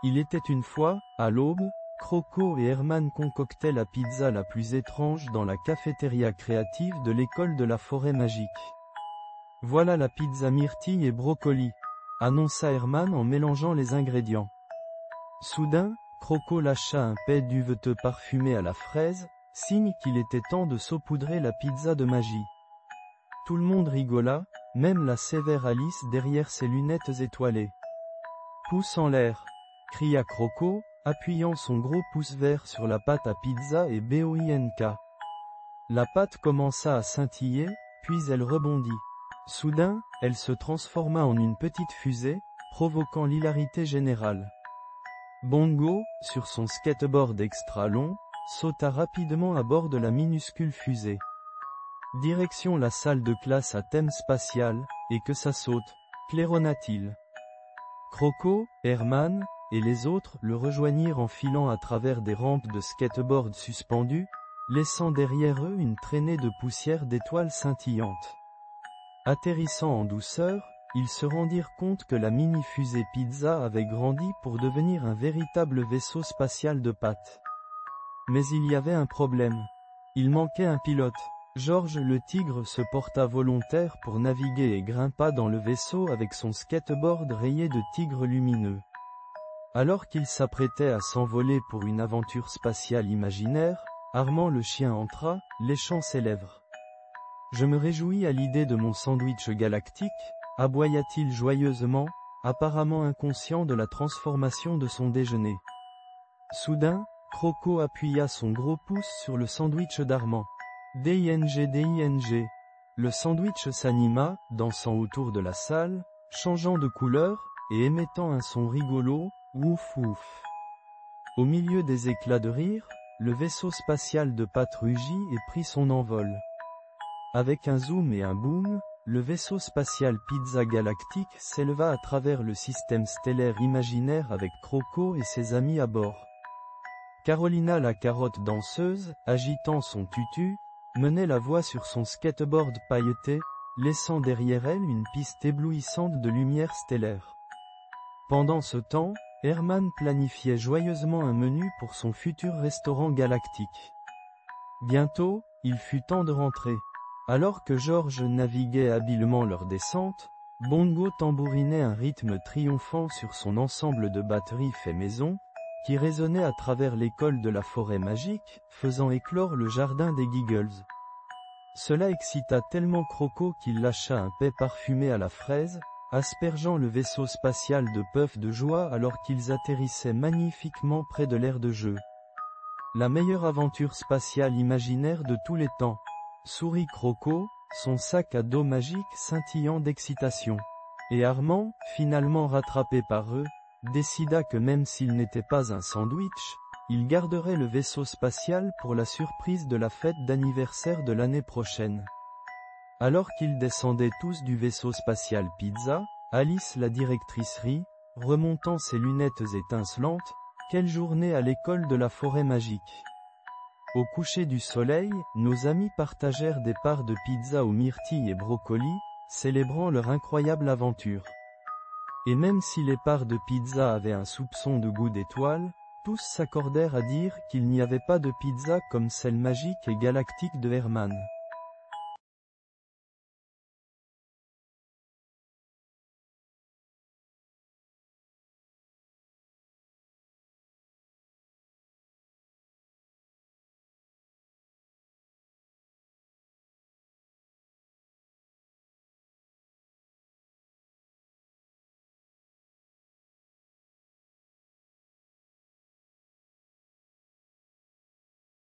Il était une fois, à l'aube, Croco et Herman concoctaient la pizza la plus étrange dans la cafétéria créative de l'école de la forêt magique. Voilà la pizza myrtille et brocoli, annonça Herman en mélangeant les ingrédients. Soudain, Croco lâcha un pet duveteux parfumé à la fraise, signe qu'il était temps de saupoudrer la pizza de magie. Tout le monde rigola, même la sévère Alice derrière ses lunettes étoilées. Pouce en l'air, cria Croco, appuyant son gros pouce vert sur la pâte à pizza et boink. La pâte commença à scintiller, puis elle rebondit. Soudain, elle se transforma en une petite fusée, provoquant l'hilarité générale. Bongo, sur son skateboard extra long, sauta rapidement à bord de la minuscule fusée. Direction la salle de classe à thème spatial, et que ça saute, claironna-t-il. Croco, Herman, et les autres le rejoignirent en filant à travers des rampes de skateboard suspendues, laissant derrière eux une traînée de poussière d'étoiles scintillantes. Atterrissant en douceur, ils se rendirent compte que la mini-fusée pizza avait grandi pour devenir un véritable vaisseau spatial de pâtes. Mais il y avait un problème. Il manquait un pilote. Georges le tigre se porta volontaire pour naviguer et grimpa dans le vaisseau avec son skateboard rayé de tigres lumineux. Alors qu'il s'apprêtait à s'envoler pour une aventure spatiale imaginaire, Armand le chien entra, léchant ses lèvres. « Je me réjouis à l'idée de mon sandwich galactique », aboya-t-il joyeusement, apparemment inconscient de la transformation de son déjeuner. Soudain, Croco appuya son gros pouce sur le sandwich d'Armand. Ding. Le sandwich s'anima, dansant autour de la salle, changeant de couleur, et émettant un son rigolo, ouf ouf. Au milieu des éclats de rire, le vaisseau spatial de pâte rugit et prit son envol. Avec un zoom et un boom, le vaisseau spatial Pizza Galactique s'éleva à travers le système stellaire imaginaire avec Croco et ses amis à bord. Carolina la carotte danseuse, agitant son tutu, menait la voie sur son skateboard pailleté, laissant derrière elle une piste éblouissante de lumière stellaire. Pendant ce temps, Herman planifiait joyeusement un menu pour son futur restaurant galactique. Bientôt, il fut temps de rentrer. Alors que Georges naviguait habilement leur descente, Bongo tambourinait un rythme triomphant sur son ensemble de batteries fait maison, qui résonnait à travers l'école de la forêt magique, faisant éclore le jardin des Giggles. Cela excita tellement Croco qu'il lâcha un pet parfumé à la fraise, aspergeant le vaisseau spatial de puffs de joie alors qu'ils atterrissaient magnifiquement près de l'aire de jeu. La meilleure aventure spatiale imaginaire de tous les temps. Sourit Croco, son sac à dos magique scintillant d'excitation. Et Armand, finalement rattrapé par eux, décida que même s'il n'était pas un sandwich, il garderait le vaisseau spatial pour la surprise de la fête d'anniversaire de l'année prochaine. Alors qu'ils descendaient tous du vaisseau spatial Pizza, Alice la directrice rit, remontant ses lunettes étincelantes, « Quelle journée à l'école de la forêt magique !» Au coucher du soleil, nos amis partagèrent des parts de pizza aux myrtilles et brocolis, célébrant leur incroyable aventure. Et même si les parts de pizza avaient un soupçon de goût d'étoile, tous s'accordèrent à dire qu'il n'y avait pas de pizza comme celle magique et galactique de Herman.